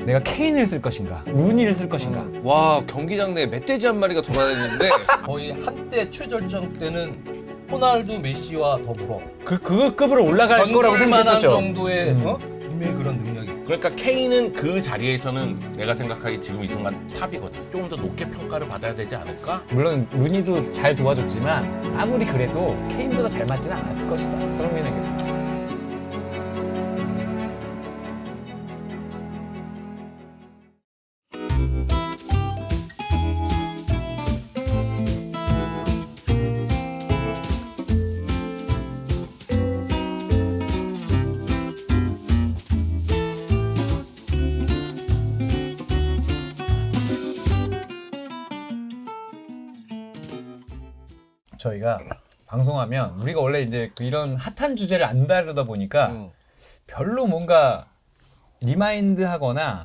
내가 케인을 쓸 것인가, 루니를 쓸 것인가. 와 경기장 내에 멧돼지 한 마리가 돌아다니는데 거의 한때 최절정 때는 호날두, 메시와 더불어 그 급으로 올라갈 거라고 만한 생각했었죠. 정도의 분명히 그런 능력이. 그러니까 케인은 그 자리에서는 내가 생각하기 지금 이 순간 탑이거든. 조금 더 높게 평가를 받아야 되지 않을까? 물론 루니도 잘 도와줬지만 아무리 그래도 케인보다 잘 맞지는 않았을 것이다. 손흥민에게. 저희가 방송하면 우리가 원래 이제 이런 핫한 주제를 안 다루다 보니까 별로 뭔가 리마인드 하거나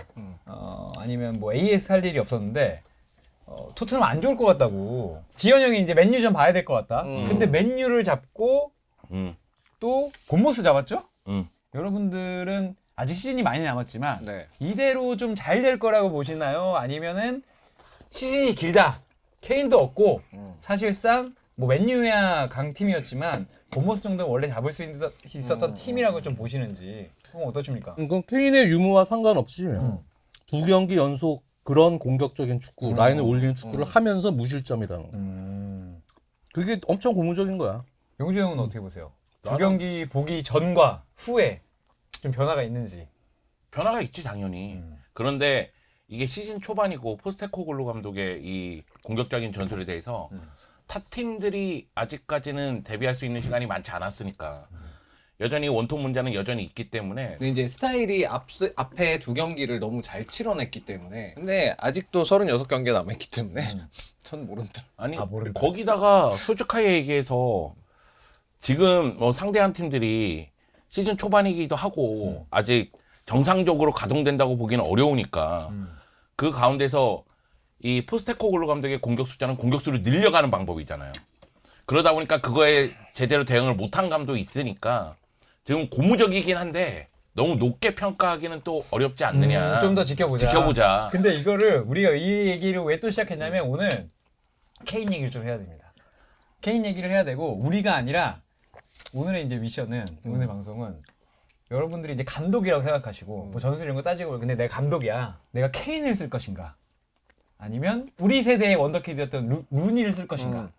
아니면 뭐 AS 할 일이 없었는데 토트넘 안 좋을 것 같다고. 지현 형이 이제 맨유 좀 봐야 될 것 같다. 근데 맨유를 잡고 또 본모스 잡았죠? 여러분들은 아직 시즌이 많이 남았지만 네. 이대로 좀 잘 될 거라고 보시나요? 아니면은 시즌이 길다. 케인도 없고 사실상 뭐 맨유야 강팀이었지만 본모스 정도는 원래 잡을 수 있었던 팀이라고 좀 보시는지. 그건 어떠십니까? 이건 케인의 유무와 상관없이 두 경기 연속 그런 공격적인 축구, 라인을 올리는 축구를 하면서 무실점이라는 그게 엄청 고무적인 거야. 용주 형은 어떻게 보세요? 두 경기 보기 전과 후에 좀 변화가 있는지. 변화가 있지 당연히. 그런데 이게 시즌 초반이고 포스테코글루 감독의 이 공격적인 전술에 대해서 타 팀들이 아직까지는 대비할 수 있는 시간이 많지 않았으니까 여전히 원톱 문제는 여전히 있기 때문에. 근데 이제 스타일이 앞에 두 경기를 너무 잘 치러냈기 때문에 근데 아직도 36경기가 남아있기 때문에 전 모른다. 아니 모른다. 거기다가 솔직하게 얘기해서 지금 뭐 상대한 팀들이 시즌 초반이기도 하고 아직 정상적으로 가동된다고 보기는 어려우니까 그 가운데서 이 포스테코글루 감독의 공격 숫자는 공격수를 늘려가는 방법이잖아요. 그러다 보니까 그거에 제대로 대응을 못한 감도 있으니까 지금 고무적이긴 한데 너무 높게 평가하기는 또 어렵지 않느냐. 좀 더 지켜보자. 지켜보자. 근데 이거를 우리가 이 얘기를 왜 또 시작했냐면 오늘 케인 얘기를 좀 해야 됩니다. 케인 얘기를 해야 되고 우리가 아니라 오늘의 이제 미션은 오늘 방송은 여러분들이 이제 감독이라고 생각하시고 뭐 전술 이런 거 따지고 근데 내가 감독이야. 내가 케인을 쓸 것인가? 아니면 우리 세대의 원더키드였던 루니를 쓸 것인가?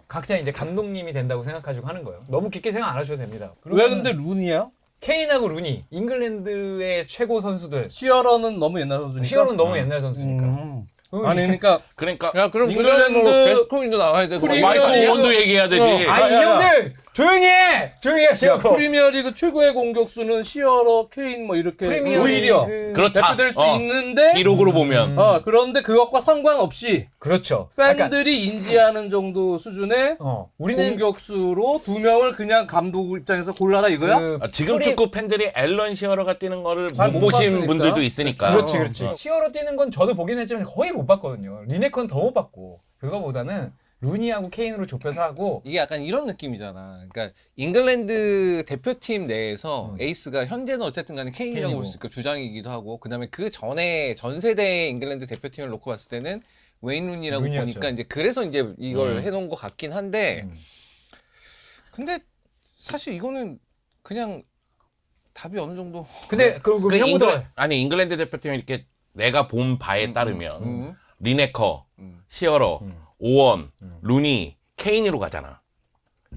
각자 이제 감독님이 된다고 생각하시고 하는 거예요. 너무 깊게 생각 안 하셔도 됩니다. 왜 근데 루니야? 케인하고 루니, 잉글랜드의 최고 선수들. 시어러는 너무 옛날 선수니까. 시어는 너무 옛날 선수니까. 아니 그러니까 야 그럼 그 잉글랜드 다음에 뭐 베스코인도 나와야 되고 프리미어 마이클 리그- 오원도 얘기해야 되지. 아니 이 야. 형들 조용히 해! 조용히 야, 하시고. 프리미어리그 최고의 공격수는 시어러, 케인 뭐 이렇게 프리미어 오히려 리그. 그렇다. 대표될 수 어. 있는데 기록으로 보면 그런데 그것과 상관없이 그렇죠. 팬들이 인지하는 정도 수준의 우리는 공격수로 두 명을 그냥 감독 입장에서 골라라 이거야? 그 지금 프리- 축구 팬들이 앨런 시어러가 뛰는 거를 잘 못 못 보신 봤으니까. 분들도 있으니까. 그렇지 그렇지. 시어로 뛰는 건 저도 보긴 했지만 거의 못 봤거든요. 리네컨 더 못 봤고 그거보다는 루니하고 케인으로 좁혀서 하고 이게 약간 이런 느낌이잖아. 그러니까 잉글랜드 대표팀 내에서 에이스가 현재는 어쨌든 간에 케인이라고 케인이고. 볼 수 있고 주장이기도 하고 그다음에 그 전에 전 세대의 잉글랜드 대표팀을 놓고 봤을 때는 웨인 루니라고 루니였죠. 보니까 이제 그래서 이제 이걸 해놓은 것 같긴 한데 근데 사실 이거는 그냥 답이 어느 정도 근데 그 형부터 잉글랜드 대표팀이 이렇게 내가 본 바에 따르면 리네커, 시어러, 오원, 루니, 케인으로 가잖아.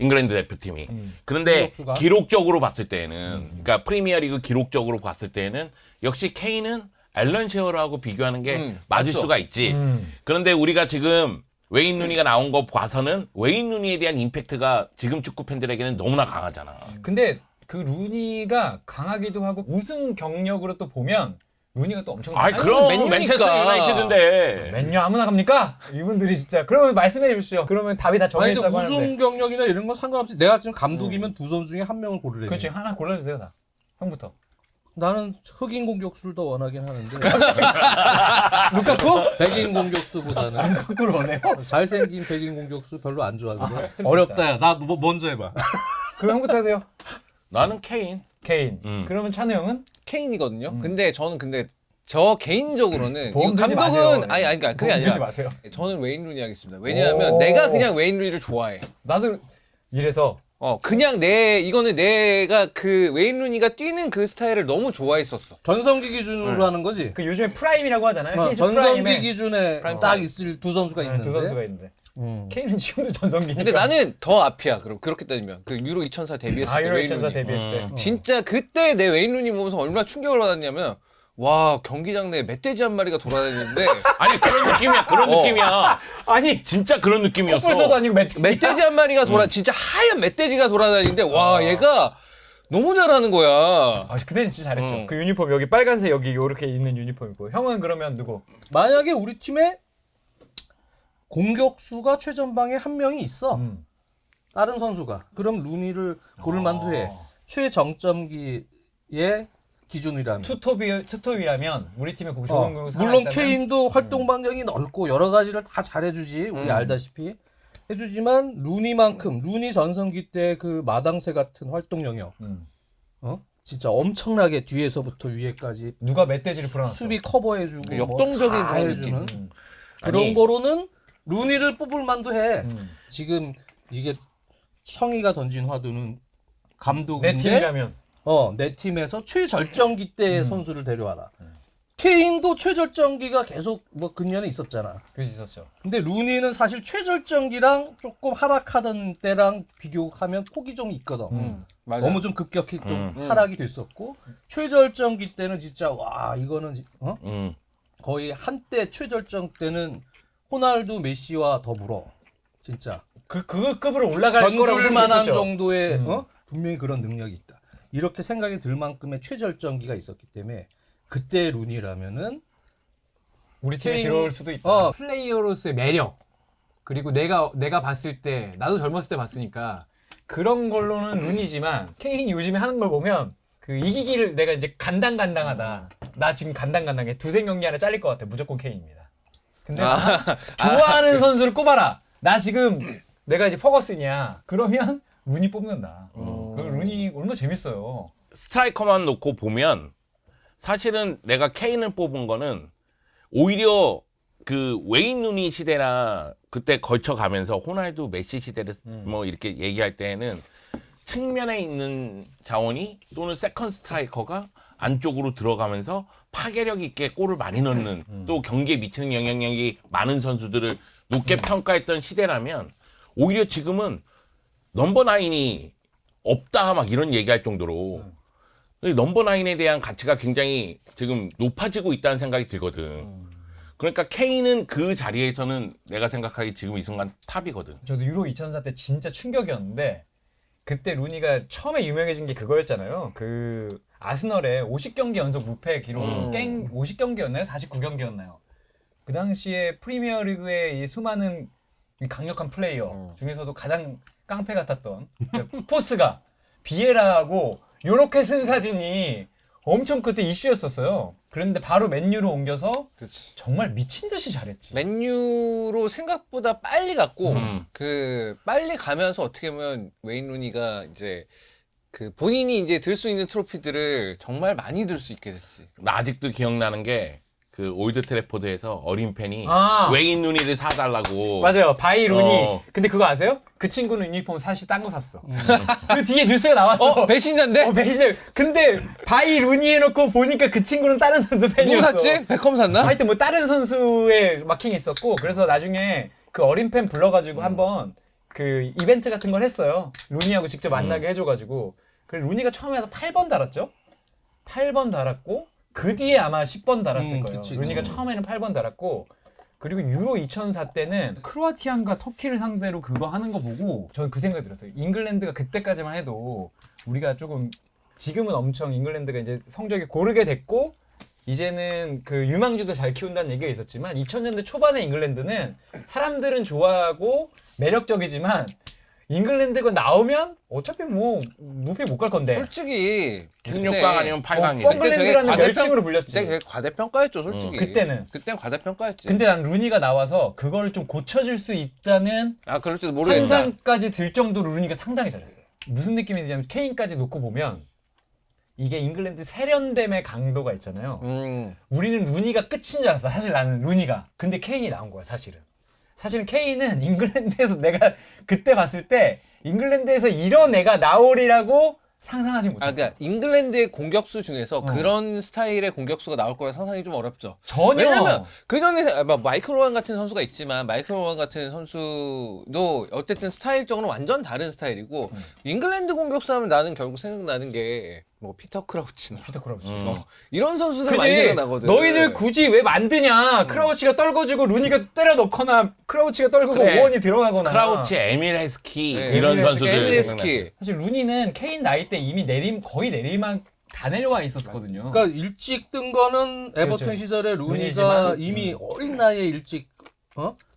잉글랜드 대표팀이. 그런데 공격수가? 기록적으로 봤을 때는 그러니까 프리미어리그 기록적으로 봤을 때는 역시 케인은 앨런 시어러하고 비교하는 게 맞을 맞죠. 수가 있지. 그런데 우리가 지금 웨인 루니가 나온 거 봐서는 웨인 루니에 대한 임팩트가 지금 축구 팬들에게는 너무나 강하잖아. 근데 그 루니가 강하기도 하고 우승 경력으로 또 보면 루니가 또 엄청 아이 아니, 그럼 맨유니까. 맨체스터 유나이티드인데. 맨유 아무나 갑니까? 이분들이 진짜 그러면 말씀해 주십시오. 그러면 답이 다 아니 정해져 근데 있다고 우승 하는데 경력이나 이런 건 상관없이 내가 지금 감독이면 두 선수 중에 한 명을 고르래. 그렇지 하나 골라주세요 다 형부터. 나는 흑인 공격수를 더 원하긴 하는데 루카쿠? 백인 공격수보다는 루카쿠를 원해요? 잘생긴 백인 공격수 별로 안 좋아하거든. 좀 어렵다 야. 나 먼저 해봐. 그럼 형부터 하세요. 나는 케인. 케인. 음. 그러면 찬우 형은? 케인이거든요. 근데 저는 저 개인적으로는 보험 이거 들지 감독은 마세요. 아니 그러니까 그게 보험 들지 아니라 마세요. 저는 웨인 루니 하겠습니다. 왜냐하면 오. 내가 그냥 웨인 루니를 좋아해. 나도 이래서 그냥 이거는 내가 그 웨인 루니가 뛰는 그 스타일을 너무 좋아했었어. 전성기 기준으로 네. 하는 거지. 그 요즘에 프라임이라고 하잖아요. 케이스 전성기 프라임에 기준에 프라임 딱 타임. 있을 두 선수가 있는데. 두 선수가 있는데 케인은 지금도 전성기니까. 근데 나는 더 앞이야. 그럼 그렇게 따지면 그 유로 2004 데뷔했을 때 유로 웨인 2004 루니. 데뷔했을 때. 진짜 그때 내 웨인 루니 보면서 얼마나 충격을 받았냐면 와 경기장 내에 멧돼지 한 마리가 돌아다니는데 아니 그런 느낌이야. 그런 느낌이야. 아니 진짜 그런 느낌이었어. 코뿔소도 아니고 멧돼지 한 마리가 진짜 하얀 멧돼지가 돌아다니는데 와 얘가 너무 잘하는 거야. 아, 그때는 진짜 잘했죠. 음. 그 유니폼 여기 빨간색 여기 이렇게 있는 유니폼이고. 형은 그러면 누구? 만약에 우리 팀에 공격수가 최전방에 한 명이 있어. 다른 선수가. 그럼 루니를 고를 만도 해. 최정점기의 기준이라면. 투톱이라면 우리 팀에 꼭 좋은 공격수 하나 물론 있다면? 케인도 활동 반경이 넓고 여러 가지를 다 잘해주지. 우리 알다시피. 해주지만 루니 전성기 때 그 마당새 같은 활동 영역. 진짜 엄청나게 뒤에서부터 위에까지 누가 멧돼지를 풀어놨어? 수비 커버해주고 그 역동적인 뭐 다 그런 해주는 느낌. 그런 아니. 거로는 루니를 뽑을 만도 해. 음. 지금 이게 청이가 던진 화두는 내 감독인데 팀이라면 내 팀에서 최절정기 때의 선수를 데려와라. 케인도 최절정기가 계속 뭐 근년에 있었잖아. 그게 있었죠. 근데 루니는 사실 최절정기랑 조금 하락하던 때랑 비교하면 폭이 좀 있거든. 맞아. 너무 좀 급격히 좀 하락이 됐었고 최절정기 때는 진짜 와 이거는 거의 한때 최절정 때는 호날두 메시와 더불어 진짜 그 급으로 올라갈 거라고 견줄 만한 생각했었죠. 정도의 분명히 그런 능력이 있다. 이렇게 생각이 들 만큼의 최절정기가 있었기 때문에 그때 루니라면은 우리 팀에 케인- 들어올 수도 있다. 플레이어로서의 매력 그리고 내가 봤을 때 나도 젊었을 때 봤으니까 그런 걸로는 룬이지만 케인이 요즘에 하는 걸 보면 그 이기기를 내가 이제 간당간당하다. 나 지금 간당간당해. 두세 경기 안에 잘릴 것 같아. 무조건 케인입니다. 근데 좋아하는 선수를 꼽아라. 나 지금 내가 이제 퍼거슨이야. 그러면 룬이 뽑는다. 그 룬이 얼마나 재밌어요. 스트라이커만 놓고 보면 사실은 내가 케인을 뽑은 거는 오히려 그 웨인 루니 시대나 그때 걸쳐가면서 호날두 메시 시대를 뭐 이렇게 얘기할 때에는 측면에 있는 자원이 또는 세컨 스트라이커가 안쪽으로 들어가면서 파괴력 있게 골을 많이 넣는 또 경기에 미치는 영향력이 많은 선수들을 높게 평가했던 시대라면 오히려 지금은 넘버 9이 없다 막 이런 얘기할 정도로 넘버 9에 대한 가치가 굉장히 지금 높아지고 있다는 생각이 들거든. 그러니까 케인은 그 자리에서는 내가 생각하기 지금 이 순간 탑이거든. 저도 유로 2004 때 진짜 충격이었는데 그때 루니가 처음에 유명해진 게 그거였잖아요. 그 아스널의 50경기 연속 무패 기록 깽 50경기였나요? 49경기였나요? 그 당시에 프리미어리그의 이 수많은 이 강력한 플레이어 중에서도 가장 깡패 같았던 그 포스가 비에라하고 요렇게 쓴 사진이 엄청 그때 이슈였었어요. 그런데 바로 맨유로 옮겨서 그치. 정말 미친 듯이 잘했지. 맨유로 생각보다 빨리 갔고 음. 그 빨리 가면서 어떻게 보면 웨인 루니가 이제 그 본인이 이제 들 수 있는 트로피들을 정말 많이 들 수 있게 됐지. 나 아직도 기억나는 게 그 올드 트래포드에서 어린 팬이 아. 웨인 루니를 사달라고. 맞아요. 바이 루니. 어. 근데 그거 아세요? 그 친구는 유니폼 사실 딴 거 샀어. 그 뒤에 뉴스가 나왔어. 배신자인데? 배신자. 근데 바이 루니 해놓고 보니까 그 친구는 다른 선수 누구 팬이었어. 샀지? 베컴 샀나? 하여튼 뭐 다른 선수의 마킹이 있었고 그래서 나중에 그 어린 팬 불러가지고 한번 그 이벤트 같은 걸 했어요. 루니하고 직접 만나게 해줘가지고 그래서 루니가 처음에 8번 달았죠. 8번 달았고 그 뒤에 아마 10번 달았을 거예요. 그치, 루니가 그치. 처음에는 8번 달았고 그리고 유로 2004 때는 크로아티아인가 터키를 상대로 그거 하는 거 보고 저는 그 생각이 들었어요. 잉글랜드가 그때까지만 해도 우리가 조금 지금은 엄청 잉글랜드가 이제 성적이 고르게 됐고 이제는 그 유망주도 잘 키운다는 얘기가 있었지만 2000년대 초반의 잉글랜드는 사람들은 좋아하고 매력적이지만 잉글랜드가 나오면 어차피 뭐 높이 못 갈 건데 솔직히 16강 아니면 8강이지. 뻥글랜드라는 되게 별칭으로 불렸지. 그때 되게 과대평가였죠, 솔직히. 그때는. 그땐 과대평가였지. 근데 난 루니가 나와서 그걸 좀 고쳐줄 수 있다는 그럴지도 모르겠다. 환상까지 들 정도로 루니가 상당히 잘했어요. 무슨 느낌이냐면 케인까지 놓고 보면 이게 잉글랜드 세련됨의 강도가 있잖아요. 우리는 루니가 끝인 줄 알았어. 사실 나는 루니가. 근데 케인이 나온 거야, 사실은. 사실은 케인은 잉글랜드에서 내가 그때 봤을 때 잉글랜드에서 이런 애가 나오리라고 상상하지 못했어. 그러니까 잉글랜드의 공격수 중에서 그런 스타일의 공격수가 나올 거라 상상이 좀 어렵죠. 전혀. 왜냐면 그 전에 마이클 오웬 같은 선수가 있지만 마이클 오웬 같은 선수도 어쨌든 스타일적으로 완전 다른 스타일이고 잉글랜드 공격수 하면 나는 결국 생각나는 게 뭐 피터 크라우치나 피터 크라우치. 이런 선수들 많이 그지? 생각나거든. 너희들 굳이 왜 만드냐? 크라우치가 떨궈주고 루니가 때려 넣거나 크라우치가 떨구고 그래. 오원이 들어가거나. 크라우치, 에밀 헤스키 네, 이런 에밀 헤스키, 선수들. 에밀 생각나요. 헤스키. 사실 루니는 케인 나이 때 이미 거의 내리막 다 내려와 있었거든요. 그러니까 일찍 뜬 거는 에버턴 그렇죠. 시절에 루니가 루니지만, 이미 어린 나이에 일찍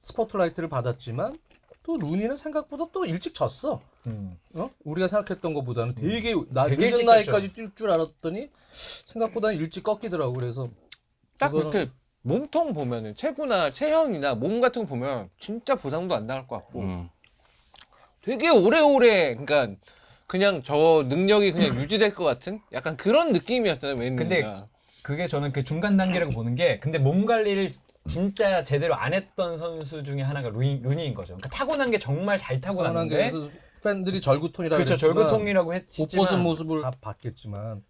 스포트라이트를 받았지만 또 루니는 생각보다 또 일찍 졌어. 우리가 생각했던 것보다는 되게 되게 늦은 일찍 나이까지 뛸 줄 알았더니 생각보다는 일찍 꺾이더라고. 그래서 딱 그거는- 그때 몸통 보면은 체구나 체형이나 몸 같은 거 보면 진짜 부상도 안 나올 것 같고 되게 오래오래 그러니까 그냥 저 능력이 그냥 유지될 것 같은 약간 그런 느낌이었잖아요. 근데 웬일이야. 그게 저는 그 중간 단계라고 보는 게 근데 몸 관리를 진짜 제대로 안 했던 선수 중에 하나가 루니인 거죠. 그러니까 타고난 게 정말 잘 타고난 게 타고났는데 그래서 팬들이 절구통이라고 그렇죠. 절구통이라고 못 했지만 벗은 모습을 다 봤겠지만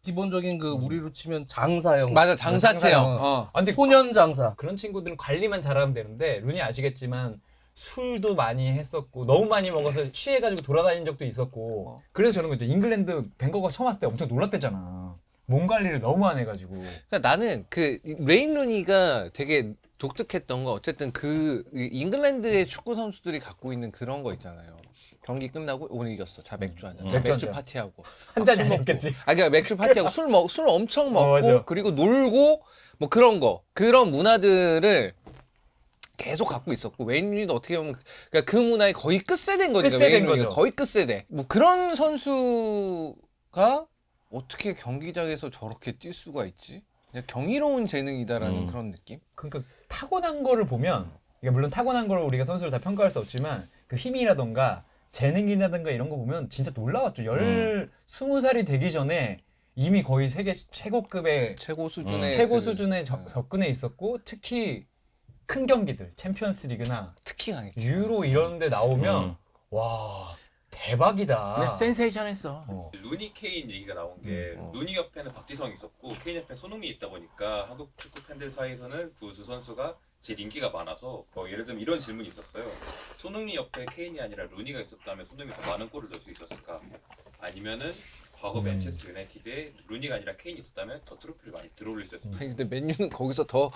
기본적인 그 우리로 치면 장사형 맞아 장사 체형. 장사형. 아, 근데 소년 장사. 그런 친구들은 관리만 잘하면 되는데 루니 아시겠지만 술도 많이 했었고 너무 많이 먹어서 취해가지고 돌아다닌 적도 있었고 그래서 저는 그죠 잉글랜드 뱅거가 처음 왔을 때 엄청 놀랐대잖아. 몸 관리를 너무 안 해가지고. 그러니까 나는 그 레인 루니가 되게 독특했던 거 어쨌든 그 잉글랜드의 축구 선수들이 갖고 있는 그런 거 있잖아요. 경기 끝나고 오늘 이겼어. 자 맥주 한 잔. 맥주 한 맥주 잔. 파티하고. 한 잔이 술 먹고. 아니었겠지. 그러니까 맥주 파티하고 술 엄청 먹고 맞아. 그리고 놀고 뭐 그런 거 그런 문화들을 계속 갖고 있었고 웨인 루니도 어떻게 보면 그러니까 그 문화의 거의 끝세대인 거니까 끝세대인 웨인 루니가 거죠. 거의 끝세대. 뭐 그런 선수가 어떻게 경기장에서 저렇게 뛸 수가 있지? 그냥 경이로운 재능이다라는 그런 느낌? 그러니까 타고난 거를 보면 이게 물론 타고난 걸 우리가 선수를 다 평가할 수 없지만 그 힘이라던가 재능이라든가 이런 거 보면 진짜 놀라웠죠. 20살이 되기 전에 이미 거의 세계 최고급의 최고 수준의 최고 그- 수준에 접근해 있었고 특히 큰 경기들 챔피언스 리그나 특히 강했지. 유로 이런 데 나오면 와 대박이다. 그냥 센세이션했어. 루니 케인 얘기가 나온 게 루니 옆에는 박지성 있었고 케인 옆에 손흥민이 있다 보니까 한국 축구 팬들 사이에서는 그 두 선수가 제일 인기가 많아서 예를 들면 이런 질문이 있었어요. 손흥민 옆에 케인이 아니라 루니가 있었다면 손흥민이 더 많은 골을 넣을 수 있었을까? 아니면은 과거 맨체스터 유나이티드에 루니가 아니라 케인이 있었다면 더 트로피를 많이 들어올릴 수 있었을까? 아니 근데 맨유는 거기서 더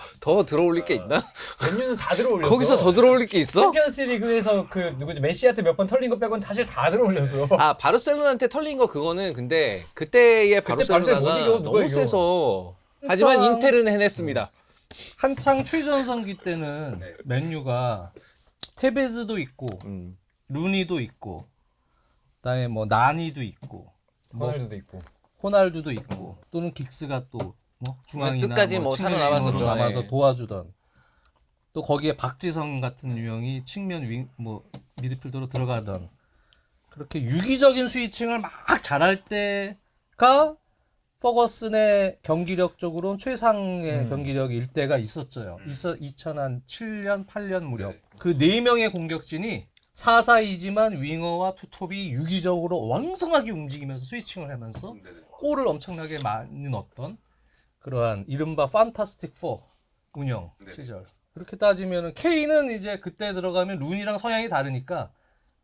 들어올릴 게 있나? 맨유는 다 들어올렸어. 거기서 더 들어올릴 게 있어? 챔피언스 리그에서 그 누구지 메시한테 몇 번 털린 거 빼고는 사실 다 들어올렸어. 아 바르셀로나한테 털린 거 그거는 근데 그때의 바르셀 못 바르셀로나가 이겨, 누가 너무 이겨. 세서 하지만 인텔은 해냈습니다. 한창 최전성기 때는 네. 맨유가 테베즈도 있고 루니도 있고 그다음에 뭐 나니도 있고 뭐 호날두도 있고. 호날두도 있고 또는 긱스가 또 뭐 중앙이나 끝까지 뭐 측면 살아남았었죠. 윙으로 남아서 네. 도와주던 또 거기에 박지성 같은 유형이 측면 윙 뭐 미드필더로 들어가던 그렇게 유기적인 스위칭을 막 잘할 때가 퍼거슨의 경기력적으로는 최상의 경기력일 때가 있었죠. 2007년, 8년 무렵. 그 4명의 공격진이 4-4-2지만 윙어와 투톱이 유기적으로 왕성하게 움직이면서 스위칭을 하면서 네네. 골을 엄청나게 많이 넣었던 그러한 이른바 판타스틱 4 운영 네. 시절. 그렇게 따지면은 케인은 이제 그때 들어가면 룬이랑 성향이 다르니까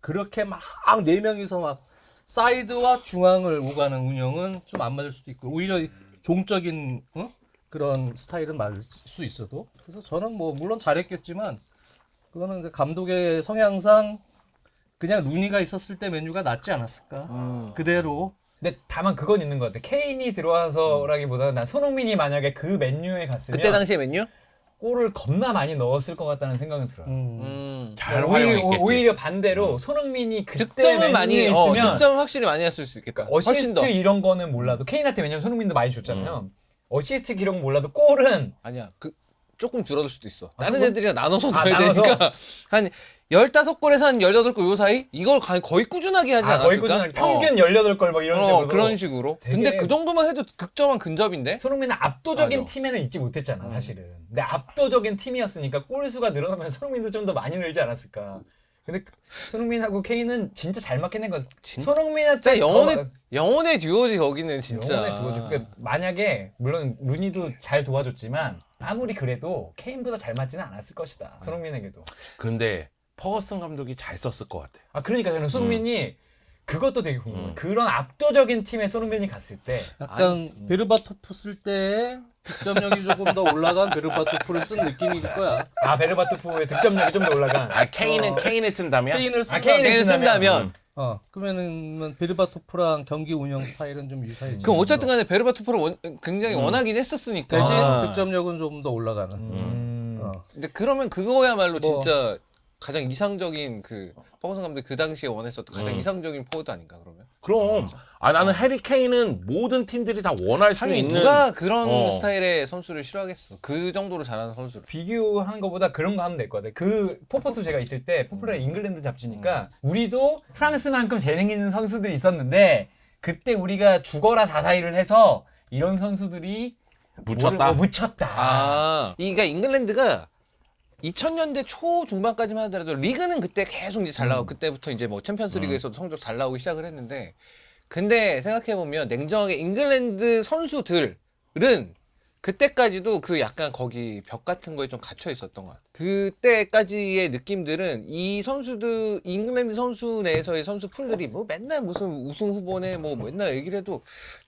그렇게 막 4명이서 막 사이드와 중앙을 오가는 운영은 좀 안 맞을 수도 있고 오히려 종적인 그런 스타일은 맞을 수 있어도 그래서 저는 뭐 물론 잘했겠지만 그거는 이제 감독의 성향상 그냥 루니가 있었을 때 메뉴가 낫지 않았을까 그대로. 근데 다만 그건 있는 것 같아. 케인이 들어와서라기보다는 난 손흥민이 만약에 그 맨유에 갔으면 그때 당시에 맨유? 골을 겁나 많이 넣었을 것 같다는 생각은 들어요. 잘 활용했겠지. 오히려 반대로 손흥민이 그때 득점은 많이 맨유에 있으면 득점 확실히 많이 했을 수 있겠다. 훨씬 어시스트 더. 이런 거는 몰라도 케인한테 왜냐면 손흥민도 많이 줬잖아요. 어시스트 기록 몰라도 골은 아니야. 조금 줄어들 수도 있어. 다른 조금? 애들이랑 나눠서 아, 넣어야 나눠서? 되니까 한 15골에서 한 18골 요 사이? 이걸 거의 꾸준하게 하지 않았을까? 거의 꾸준하게 평균 18골 막 이런 식으로. 그런 식으로. 되게- 근데 그 정도만 해도 득점한 근접인데? 손흥민은 압도적인 맞아. 팀에는 있지 못했잖아 사실은. 근데 압도적인 팀이었으니까 골 수가 늘어나면 손흥민도 좀 더 많이 늘지 않았을까. 근데 손흥민하고 케인은 진짜 잘 맞긴 한거 손흥민한테 진짜 영혼의 듀오지 거기는 진짜. 영혼의 도와줘. 그러니까 만약에 물론 루니도 잘 도와줬지만 아무리 그래도 케인보다 잘 맞지는 않았을 것이다. 손흥민에게도. 근데 퍼거슨 감독이 잘 썼을 것 같아. 아 그러니까 저는 손흥민이 그것도 되게 궁금해. 그런 압도적인 팀에 손흥민이 갔을 때 약간 베르바토프 쓸 때 득점력이 조금 더 올라간 베르바토프를 쓴 느낌일 거야. 베르바토프의 득점력이 좀 더 올라간. 케인을 쓴다면? 케인을 쓴다. 케인을 쓴다면 그러면은 베르바토프랑 경기 운영 스타일은 좀 유사해지. 그럼 어쨌든 간에 베르바토프를 굉장히 원하긴 했었으니까. 대신 아. 득점력은 좀 더 올라가는. 근데 그러면 그거야말로 뭐. 진짜 가장 이상적인 퍼거슨 감독이 그 당시에 원했었던 가장 이상적인 포워드 아닌가 그러면? 그럼 나는 해리 케인은 모든 팀들이 다 원할 수 하긴 있는 누가 그런 어. 스타일의 선수를 싫어하겠어. 그 정도로 잘하는 선수를. 비교하는 것보다 그런 거 하면 될 것 같아. 그 포포투 제가 있을 때 포플러 잉글랜드 잡지니까 우리도 프랑스만큼 재능 있는 선수들이 있었는데 그때 우리가 죽어라 자사이를 해서 이런 선수들이 묻혔다. 묻혔다. 그러니까 잉글랜드가 2000년대 초 중반까지만 하더라도 리그는 그때 계속 이제 잘 나오고 그때부터 이제 뭐 챔피언스 리그에서도 성적 잘 나오기 시작을 했는데 근데 생각해 보면 냉정하게 잉글랜드 선수들은 그때까지도 그 약간 거기 벽 같은 거에 좀 갇혀 있었던 것 같아요. 그때까지의 느낌들은 이 선수들, 잉글랜드 선수 내에서의 선수 풀들이 뭐 맨날 무슨 우승 후보네 뭐 맨날 얘기를 해도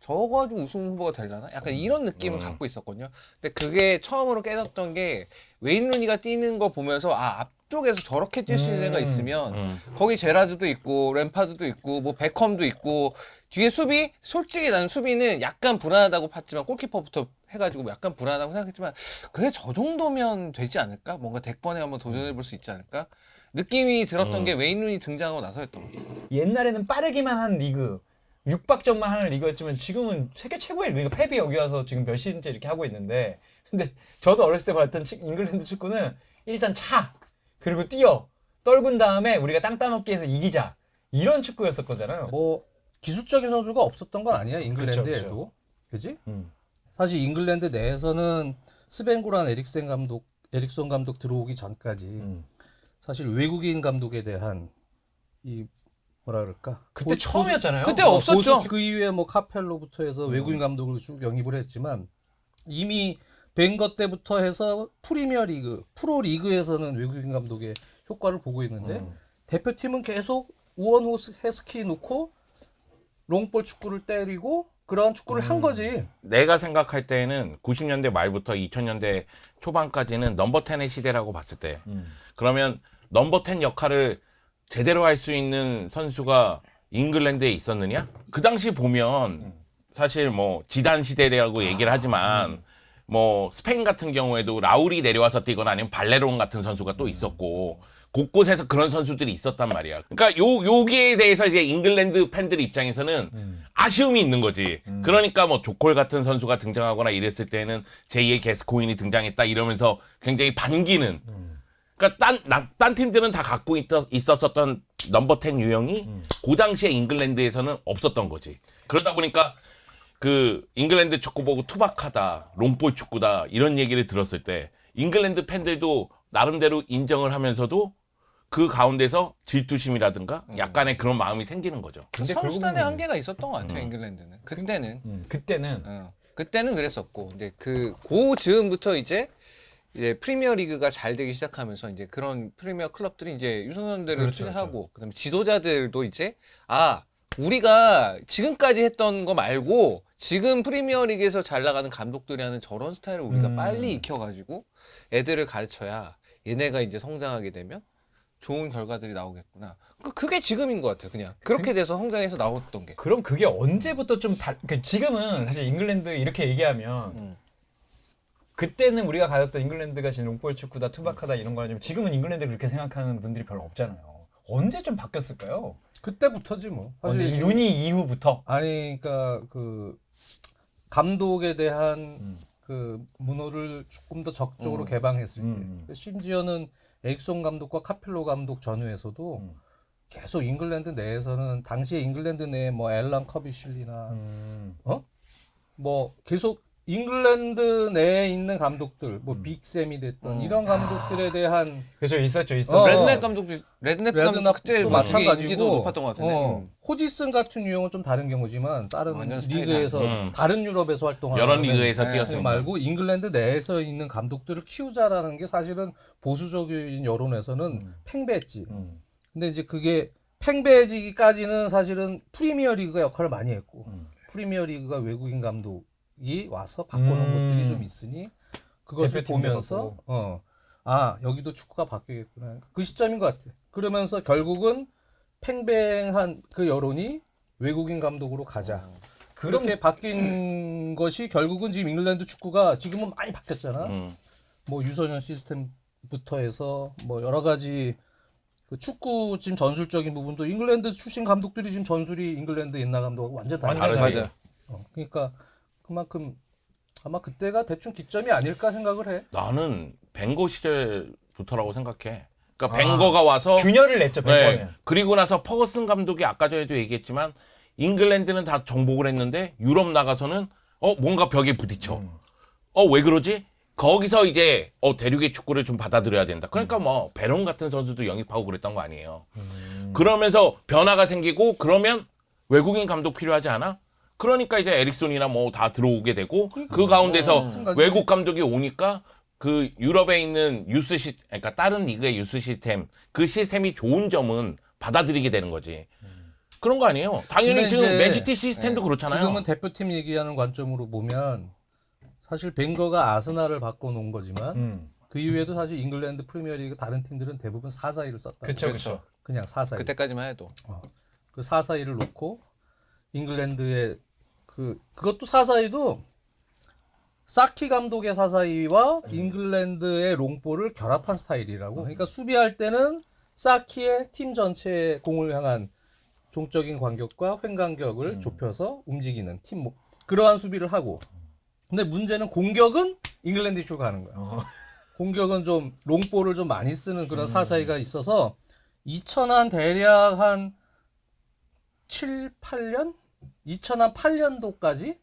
저거 가지고 우승 후보가 되려나? 약간 이런 느낌을 갖고 있었거든요. 근데 그게 처음으로 깨졌던 게 웨인 루니가 뛰는 거 보면서 앞쪽에서 저렇게 뛸 수 있는 애가 있으면 거기 제라드도 있고 램파드도 있고 뭐 베컴도 있고 뒤에 수비? 솔직히 나는 수비는 약간 불안하다고 봤지만 골키퍼부터 해가지고 뭐 약간 불안하다고 생각했지만 그래 저 정도면 되지 않을까? 뭔가 대권에 한번 도전해볼 수 있지 않을까? 느낌이 들었던 게 웨인 루니 등장하고 나서였던 것 같아요. 옛날에는 빠르기만 한 리그 6박전만 하는 리그였지만 지금은 세계 최고의 리그가 펩이 여기 와서 지금 몇 시즌째 이렇게 하고 있는데 근데 저도 어렸을 때 봤던 잉글랜드 축구는 일단 차 그리고 뛰어 떨군 다음에 우리가 땅 따먹기 해서 이기자 이런 축구였었거든요. 뭐 기술적인 선수가 없었던 건 아니야 잉글랜드에도. 그지? 사실 잉글랜드 내에서는 스벤 고란 에릭son 감독 들어오기 전까지 사실 외국인 감독에 대한 이 뭐라 그럴까? 그때 처음이었잖아요. 그때 없었죠. 보스 그 이후에 뭐 카펠로부터 해서 외국인 감독을 쭉 영입을 했지만 이미 벵거 때부터 해서 프리미어 리그, 프로 리그에서는 외국인 감독의 효과를 보고 있는데 대표팀은 계속 우원 헤스키 놓고 롱볼 축구를 때리고 그런 축구를 한 거지. 내가 생각할 때는 90년대 말부터 2000년대 초반까지는 넘버 10의 시대라고 봤을 때 그러면 넘버 10 역할을 제대로 할 수 있는 선수가 잉글랜드에 있었느냐? 그 당시 보면 사실 뭐 지단 시대라고 얘기를 하지만 뭐 스페인 같은 경우에도 라울이 내려와서 뛰거나 아니면 발레론 같은 선수가 또 있었고 곳곳에서 그런 선수들이 있었단 말이야. 그러니까 여기에 대해서 이제 잉글랜드 팬들 입장에서는 아쉬움이 있는 거지. 그러니까 뭐 조콜 같은 선수가 등장하거나 이랬을 때는 제2의 게스코인이 등장했다 이러면서 굉장히 반기는. 그러니까 딴 팀들은 다 갖고 있었던 넘버 10 유형이 그 당시에 잉글랜드에서는 없었던 거지. 그러다 보니까 그 잉글랜드 축구 보고 투박하다, 롱볼 축구다 이런 얘기를 들었을 때 잉글랜드 팬들도 나름대로 인정을 하면서도 그 가운데서 질투심이라든가 약간의 그런 마음이 생기는 거죠. 근데 선수단의 한계가 있었던 것 같아요 잉글랜드는. 그때는 그랬었고, 근데 그 즈음부터 이제 프리미어리그가 잘 되기 시작하면서 이제 그런 프리미어 클럽들이 이제 유소년들을 투자하고 그다음에 지도자들도 이제 우리가 지금까지 했던 거 말고 지금 프리미어리그에서 잘 나가는 감독들이 하는 저런 스타일을 우리가 빨리 익혀가지고 애들을 가르쳐야 얘네가 이제 성장하게 되면 좋은 결과들이 나오겠구나. 그게 지금인 것 같아요. 그냥 그렇게 돼서 성장해서 나왔던 게. 그럼 그게 언제부터 좀 그러니까 지금은 사실 잉글랜드 이렇게 얘기하면 그때는 우리가 가졌던 잉글랜드가 지금 롱볼 축구다 투박하다 이런 거 아니면 지금은 잉글랜드 그렇게 생각하는 분들이 별로 없잖아요. 언제 좀 바뀌었을까요? 그때부터지 뭐. 사실 이 루니 이후부터. 아니 그러니까 그 감독에 대한 그 문호를 조금 더 적극적으로 개방했을 때 심지어는 에릭сон 감독과 카펠로 감독 전후에서도 계속 잉글랜드 내에서는 당시에 잉글랜드 내에 뭐 앨런 커비슐리나 뭐 계속 잉글랜드 내에 있는 감독들 뭐 빅샘이 됐던 이런 감독들에 대한 그렇죠. 있었죠. 레드넥 감독 그때 또 뭐 마찬가지고 인지도 높았던 것 같은데. 호지슨 같은 유형은 좀 다른 경우지만 다른 완전 스타일이 리그에서 다른 유럽에서 활동하는 여러 리그에서 네, 뛰었으니까. 말고 잉글랜드 내에서 있는 감독들을 키우자라는 게 사실은 보수적인 여론에서는 팽배했지. 근데 이제 그게 팽배해지기까지는 사실은 프리미어 리그가 역할을 많이 했고 프리미어 리그가 외국인 감독이 와서 바꿔놓은 것들이 좀 있으니 그것을 대표팀도 보면서 아 여기도 축구가 바뀌겠구나. 그 시점인 것 같아. 그러면서 결국은 팽팽한 그 여론이 외국인 감독으로 가자. 그렇게 바뀐 것이 결국은 지금 잉글랜드 축구가 지금은 많이 바뀌었잖아. 뭐 유소년 시스템부터 해서 뭐 여러 가지 그 축구 지금 전술적인 부분도 잉글랜드 출신 감독들이 지금 전술이 잉글랜드 옛날 감독하고 완전 다르죠. 다르지. 그러니까 그만큼 아마 그때가 대충 기점이 아닐까 생각을 해. 나는 벵거 시절부터라고 생각해. 그러니까 벵거가 와서 균열을 냈죠. 벵거는. 네. 그리고 나서 퍼거슨 감독이 아까 전에도 얘기했지만 잉글랜드는 다 정복을 했는데 유럽 나가서는 뭔가 벽에 부딪혀. 왜 그러지? 거기서 이제 대륙의 축구를 좀 받아들여야 된다. 그러니까 뭐 베론 같은 선수도 영입하고 그랬던 거 아니에요. 그러면서 변화가 생기고 그러면 외국인 감독 필요하지 않아? 그러니까 이제 에릭손이나 뭐 다 들어오게 되고 그 가운데서 외국 감독이 오니까 그 유럽에 있는 그러니까 다른 리그의 유스 시스템 그 시스템이 좋은 점은 받아들이게 되는 거지. 그런 거 아니에요? 당연히 지금 이제 맨시티 시스템도 그렇잖아요. 지금은 대표팀 얘기하는 관점으로 보면 사실 벵거가 아스날을 바꿔놓은 거지만 그 이후에도 사실 잉글랜드 프리미어리그 다른 팀들은 대부분 4-4-2를 썼다. 그렇죠. 그냥 4-4-2. 그때까지만 해도. 그 4-4-2를 놓고 잉글랜드의 그것도 4-4-2도 사키 감독의 4-4-2와 잉글랜드의 롱볼을 결합한 스타일이라고. 그러니까 수비할 때는 사키의 팀 전체의 공을 향한 종적인 간격과 횡간격을 좁혀서 움직이는 팀 그러한 수비를 하고. 근데 문제는 공격은 잉글랜드 쪽으로 가는 거야. 공격은 좀 롱볼을 좀 많이 쓰는 그런 4-4-2가 있어서 2000한 대략 한 7, 8년? 2008년도까지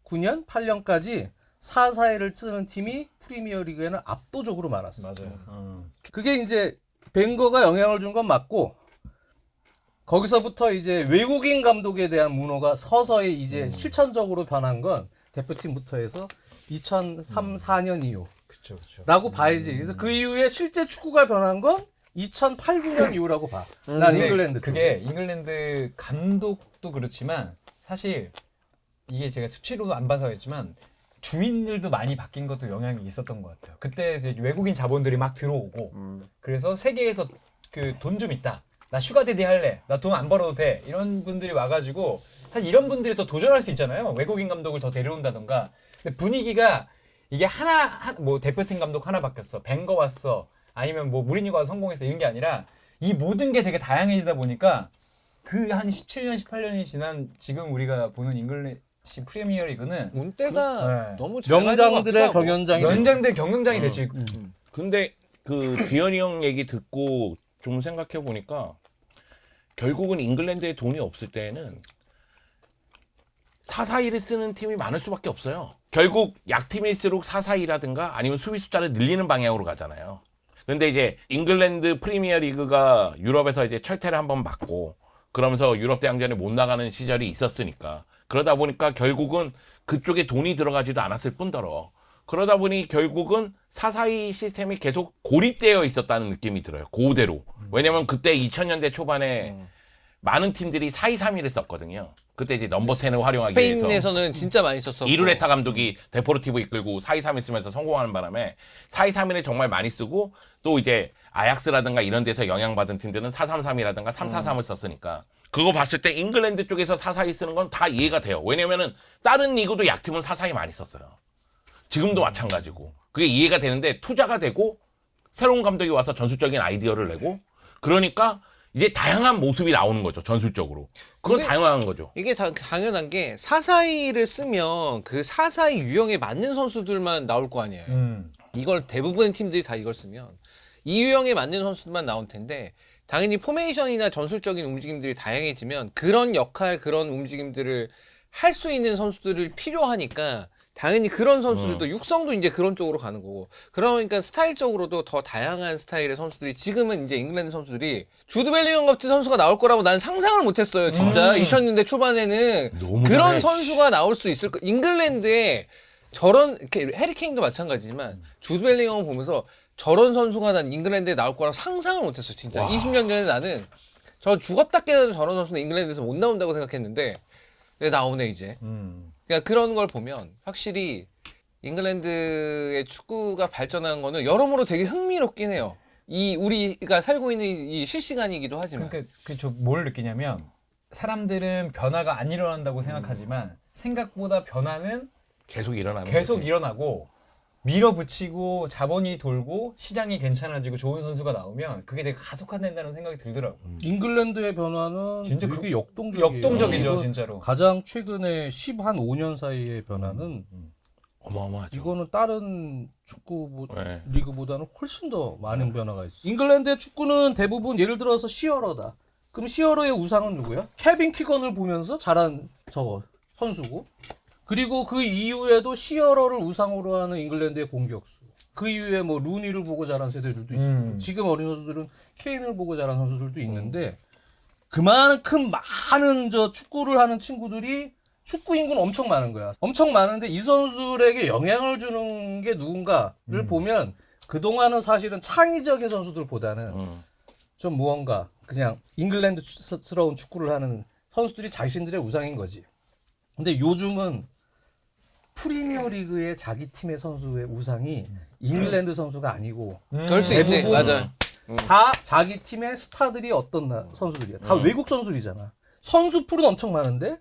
9년, 8년까지 4-4-2를 쓰는 팀이 프리미어리그에는 압도적으로 많았어. 맞아요. 그게 이제 벵거가 영향을 준 건 맞고 거기서부터 이제 외국인 감독에 대한 문호가 서서히 이제 실천적으로 변한 건 대표팀부터 해서 2003, 4년 이후라고 봐야지. 그래서 그 이후에 실제 축구가 변한 건 2008, 9년 이후라고 봐. 난 잉글랜드 그게 잉글랜드 감독도 그렇지만 사실 이게 제가 수치로도 안 봐서 했지만 주인들도 많이 바뀐 것도 영향이 있었던 것 같아요. 그때 이제 외국인 자본들이 막 들어오고 그래서 세계에서 그 돈 좀 있다. 나 슈가데디 할래. 나 돈 안 벌어도 돼. 이런 분들이 와가지고 사실 이런 분들이 더 도전할 수 있잖아요. 외국인 감독을 더 데려온다던가. 근데 분위기가 이게 뭐 대표팀 감독 하나 바뀌었어. 벵거 왔어. 아니면 뭐 무리뉴가 와서 성공했어. 이런 게 아니라 이 모든 게 되게 다양해지다 보니까 그 한 17년, 18년이 지난 지금 우리가 보는 잉글랜드 프리미어 리그는 운때가 너무 명장들의 경연장이 연장들 경영장이 됐지. 근데 그 지현이 형 얘기 듣고 좀 생각해 보니까 결국은 잉글랜드에 돈이 없을 때에는 4-4-2를 쓰는 팀이 많을 수밖에 없어요. 결국 약팀일수록 4-4-2라든가 아니면 수비 숫자를 늘리는 방향으로 가잖아요. 근데 이제 잉글랜드 프리미어 리그가 유럽에서 이제 철퇴를 한번 맞고 그러면서 유럽 대항전에 못 나가는 시절이 있었으니까 그러다 보니까 결국은 그쪽에 돈이 들어가지도 않았을 뿐더러 그러다 보니 결국은 4-4-2 시스템이 계속 고립되어 있었다는 느낌이 들어요. 그대로. 왜냐면 그때 2000년대 초반에 많은 팀들이 4-2-3-1을 썼거든요. 그때 이제 넘버 10을 활용하기 위해서. 스페인에서는 진짜 많이 썼었고. 이루레타 감독이 데포르티보 이끌고 4-2-3-1 쓰면서 성공하는 바람에 4-2-3-1을 정말 많이 쓰고 또 이제 아약스라든가 이런 데서 영향받은 팀들은 4-3-3이라든가 3-4-3을 썼으니까 그거 봤을 때 잉글랜드 쪽에서 4-4-2 쓰는 건 다 이해가 돼요. 왜냐면은 다른 리그도 약팀은 4-4-2 많이 썼어요. 지금도 마찬가지고. 그게 이해가 되는데 투자가 되고 새로운 감독이 와서 전술적인 아이디어를 내고 그러니까 이제 다양한 모습이 나오는 거죠. 전술적으로. 그건 이게- 다양한 거죠. 이게 당연한 게 442를 쓰면 그 442 유형에 맞는 선수들만 나올 거 아니에요. 이걸 대부분의 팀들이 다 이걸 쓰면 이 유형에 맞는 선수들만 나올 텐데 당연히 포메이션이나 전술적인 움직임들이 다양해지면 그런 역할, 그런 움직임들을 할 수 있는 선수들을 필요하니까 당연히 그런 선수들도 육성도 이제 그런 쪽으로 가는 거고 그러니까 스타일적으로도 더 다양한 스타일의 선수들이 지금은 이제 잉글랜드 선수들이 주드 벨링엄 같은 선수가 나올 거라고 난 상상을 못했어요. 진짜 2000년대 초반에는 너무 그런 잘해. 선수가 나올 수 있을 거. 잉글랜드에 저런 이렇게 해리 케인도 마찬가지지만 주드 벨링엄을 보면서 저런 선수가 난 잉글랜드에 나올 거라고 상상을 못했어. 진짜 와. 20년 전에 나는 저 죽었다 깨어나도 저런 선수는 잉글랜드에서 못 나온다고 생각했는데 왜 나오네 이제. 그러니까 그런 걸 보면 확실히 잉글랜드의 축구가 발전한 거는 여러모로 되게 흥미롭긴 해요. 이 우리가 살고 있는 이 실시간이기도 하지만. 그러니까 뭘 느끼냐면 사람들은 변화가 안 일어난다고 생각하지만 생각보다 변화는 계속 일어나는 계속 거지. 일어나고 밀어붙이고 자본이 돌고 시장이 괜찮아지고 좋은 선수가 나오면 그게 되게 가속화된다는 생각이 들더라고. 잉글랜드의 변화는 진짜 되게 역동적이에요. 역동적이죠, 이거 진짜로. 가장 최근에 5년 사이의 변화는 어마어마하죠. 이거는 다른 축구 네. 리그보다는 훨씬 더 많은 변화가 있어요. 잉글랜드의 축구는 대부분 예를 들어서 시어러다. 그럼 시어러의 우상은 누구야? 케빈 키건을 보면서 자란 저거 선수고. 그리고 그 이후에도 시어러를 우상으로 하는 잉글랜드의 공격수. 그 이후에 뭐 루니를 보고 자란 세대들도 있고 지금 어린 선수들은 케인을 보고 자란 선수들도 있는데 그만큼 많은 저 축구를 하는 친구들이 축구 인구는 엄청 많은 거야. 엄청 많은데 이 선수들에게 영향을 주는 게 누군가를 보면 그동안은 사실은 창의적인 선수들보다는 좀 무언가 그냥 잉글랜드스러운 축구를 하는 선수들이 자신들의 우상인 거지. 근데 요즘은 프리미어리그의 자기 팀의 선수의 우상이 잉글랜드 선수가 아니고 그럴 수 있지. 대부분 맞아. 다 자기 팀의 스타들이 어떤 선수들이야. 다 외국 선수들이잖아. 선수 풀은 엄청 많은데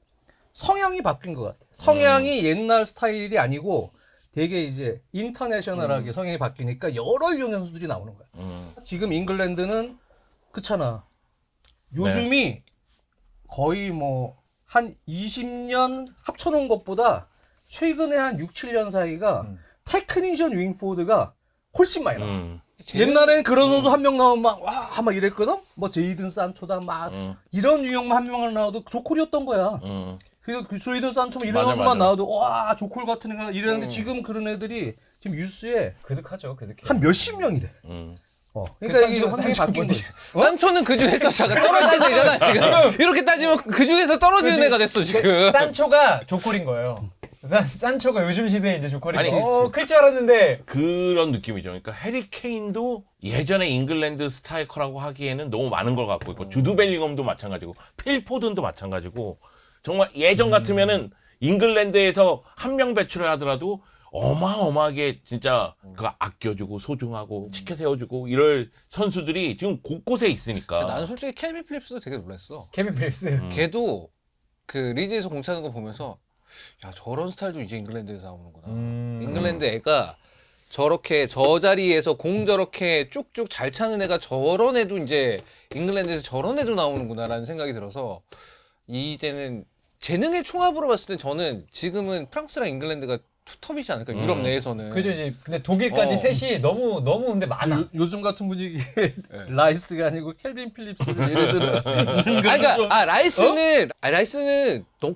성향이 바뀐 것 같아. 성향이 옛날 스타일이 아니고 되게 이제 인터내셔널하게 성향이 바뀌니까 여러 유형 선수들이 나오는 거야. 지금 잉글랜드는 그렇잖아. 요즘이 거의 뭐 한 20년 합쳐놓은 것보다 최근에 한 6, 7년 사이가 테크니션 윙포드가 훨씬 많이 나와. 옛날엔 그런 선수 한 명 나오면 막 이랬거든? 뭐 제이든 산초다 막 이런 유형만 한 명만 나와도 조콜이었던 거야. 그 조이든 산초 뭐 이런 맞아, 선수만 맞아. 나와도 와 조콜 같은 애가 이랬는데 지금 그런 애들이 지금 뉴스에 그득하죠, 그득해. 한 몇십 명이래. 그러니까 그 이게 산초, 환경이 산초 바뀐 뭐지? 거지. 산초는 그 중에서 잠깐 떨어지는 애잖아 지금. 이렇게 따지면 그 중에서 떨어지는 그치. 애가 됐어 지금. 산초가 조콜인 거예요. 산초가 요즘 시대에 이제 조콜이지. 아니, 클 줄 알았는데. 그런 느낌이죠. 그러니까 해리 케인도 예전에 잉글랜드 스트라이커라고 하기에는 너무 많은 걸 갖고 있고 주드 벨링엄도 마찬가지고 필 포든도 마찬가지고 정말 예전 같으면은 잉글랜드에서 한 명 배출을 하더라도 어마어마하게 진짜 그 아껴주고 소중하고 지켜 세워주고 이럴 선수들이 지금 곳곳에 있으니까. 나는 솔직히 켈빈 필립스도 되게 놀랐어. 케빈 필립스. 걔도 그 리즈에서 공차는 거 보면서 야 저런 스타일도 이제 잉글랜드에서 나오는구나. 잉글랜드 애가 저렇게 저 자리에서 공 저렇게 쭉쭉 잘 차는 애가 저런 애도 이제 잉글랜드에서 저런 애도 나오는구나라는 생각이 들어서 이제는 재능의 총합으로 봤을 때 저는 지금은 프랑스랑 잉글랜드가 투톱이지 않을까 유럽 내에서는. 그죠 이제 근데 독일까지 셋이 너무 근데 많아. 요즘 같은 분위기에 라이스가 아니고 켈빈 필립스를 예를 들어. 그러니까 라이스는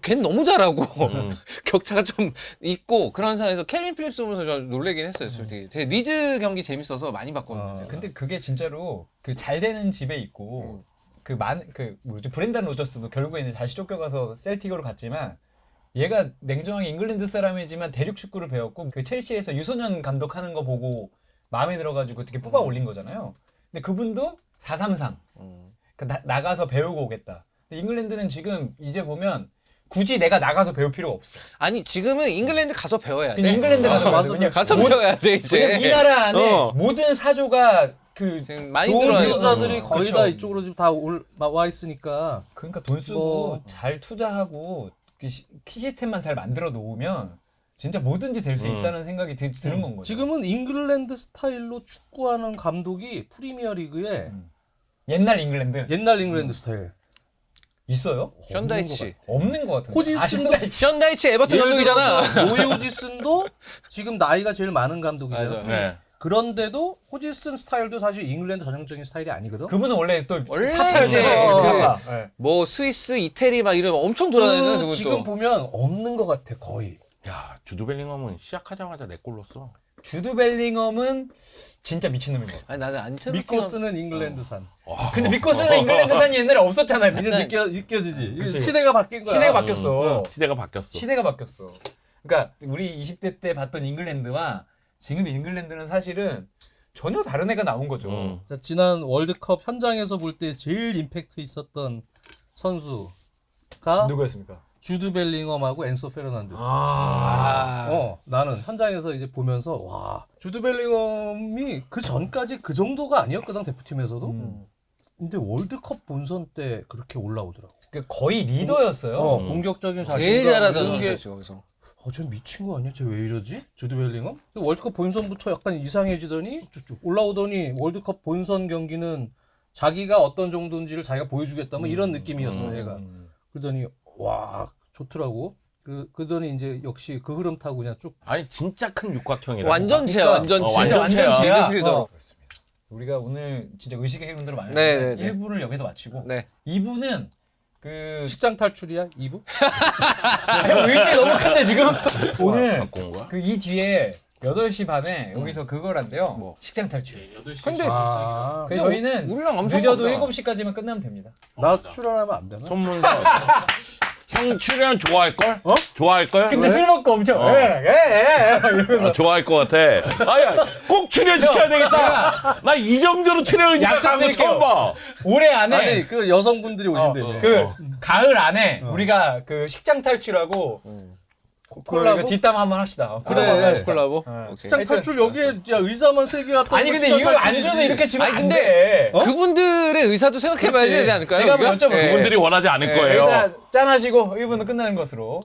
걔는 너무 잘하고 음. 격차가 좀 있고 그런 상황에서 켈빈 필립스 보면서 저 놀래긴 했어요. 솔직히 제 리즈 경기 재밌어서 많이 봤거든요. 제가. 근데 그게 진짜로 그 잘 되는 집에 있고 그 뭐지 브렌단 로저스도 결국에는 다시 쫓겨가서 셀틱으로 갔지만 얘가 냉정하게 잉글랜드 사람이지만 대륙 축구를 배웠고 그 첼시에서 유소년 감독하는 거 보고 마음에 들어가지고 어떻게 뽑아 올린 거잖아요. 근데 그분도 4-3-3. 그러니까 나가서 배우고 오겠다. 근데 잉글랜드는 지금 이제 보면 굳이 내가 나가서 배울 필요가 없어. 아니 지금은 잉글랜드 가서 배워야 돼. 그냥 잉글랜드 가서 맞아. 배워야 돼. 가서 배워야 돼 이제. 왜냐면 이 나라 안에 어. 모든 사조가 그 지금 많이 좋은 들어와요. 기술자들이 거의 그쵸. 다 이쪽으로 지금 다 와 있으니까. 그러니까 돈 쓰고 뭐. 잘 투자하고 그 시스템만 잘 만들어 놓으면 진짜 뭐든지 될 수 있다는 생각이 드는 건 거죠. 지금은 잉글랜드 스타일로 축구하는 감독이 프리미어 리그에 옛날 잉글랜드 옛날 잉글랜드 스타일. 있어요? 션다이치. 없는 것 같은데. 호지슨도 션다이치 에버튼 감독이잖아. 노이 호지슨도 지금 나이가 제일 많은 감독이잖아. 맞아. 네. 그런데도 호지슨 스타일도 사실 잉글랜드 전형적인 스타일이 아니거든. 그분은 원래 또 원래 사파였잖아요. 이제 사파. 네. 뭐 스위스, 이태리 막 이러면 엄청 돌아다니는 그분 지금 또. 보면 없는 것 같아 거의. 야 주드 벨링엄은 시작하자마자 4골 넣었어. 주드 벨링엄은 진짜 미친놈인 것 같아. 아니 나는 안첼로티 믿고 쓰는 잉글랜드산. 근데 믿고 쓰는 잉글랜드산이 옛날에 없었잖아요. 이제 약간- 느껴지지. 그치. 시대가 바뀐 거야. 시대가 바뀌었어. 시대가 바뀌었어. 시대가 바뀌었어. 그러니까 우리 20대 때 봤던 잉글랜드와 지금 잉글랜드는 사실은 전혀 다른 애가 나온 거죠. 자, 지난 월드컵 현장에서 볼 때 제일 임팩트 있었던 선수가 누구였습니까? 주드 벨링엄하고 엔소 페르난데스. 아. 나는 현장에서 이제 보면서 와 주드 벨링엄이 그 전까지 그 정도가 아니었거든 대표팀에서도. 근데 월드컵 본선 때 그렇게 올라오더라고. 그러니까 거의 리더였어요. 공격적인 자신감 제일 잘하던 이런 게 선수 거기서. 쟤 미친 거 아니야? 쟤 왜 이러지? 주드 벨링엄? 근데 월드컵 본선부터 약간 이상해지더니 쭉쭉 올라오더니 월드컵 본선 경기는 자기가 어떤 정도인지를 자기가 보여주겠다 뭐 이런 느낌이었어 얘가. 그러더니 와 좋더라고. 그러더니 이제 역시 그 흐름 타고 그냥 쭉. 아니 진짜 큰 육각형이라. 완전체야, 그러니까 완전체. 완전 완전 체야. 제야. 미드필더로. 우리가 오늘 진짜 의식의 흐름대로 많이 네, 했는데 네, 네. 1부를 여기서 마치고 네. 2부는 그 식장 탈출이야 2부? 형 의지 너무 큰데 지금 오늘 갖고 온 거야? 그 이 뒤에 8시 반에 여기서 그걸 한대요. 뭐. 식장 탈출. 8시. 근데 그래서 저희는 우리랑 엄청 늦어도 다르다. 7시까지만 끝나면 됩니다. 나 출연하면 안 되나? 손문서. 형 출연 좋아할 걸? 좋아할 걸? 근데 술 먹고 엄청 이러면서 좋아할 것 같아. 아야, 꼭 출연시켜야 되겠다. 나 이 정도로 출연을 약속한 거 처음 봐. 올해 안에 아니 그 여성분들이 오신대요. 그 가을 안에 우리가 그 식장 탈출하고 콜라보? 이거 뒷담 한번 합시다. 그래. 콜라보 한번 합시다. 콜라보. 네. 오케이. 식장 탈출 여기에 야 의자만 3개 갖다 아니 근데 식장 이걸 안 탈출이지. 줘도 이렇게 주면 아니, 안 근데 돼. 그분들의 의사도 생각해봐야 그렇지. 되지 않을까요? 제가 한번 우리가? 여쭤볼게요. 예. 그분들이 원하지 않을 예, 거예요. 일단 짠하시고 1부는 끝나는 것으로.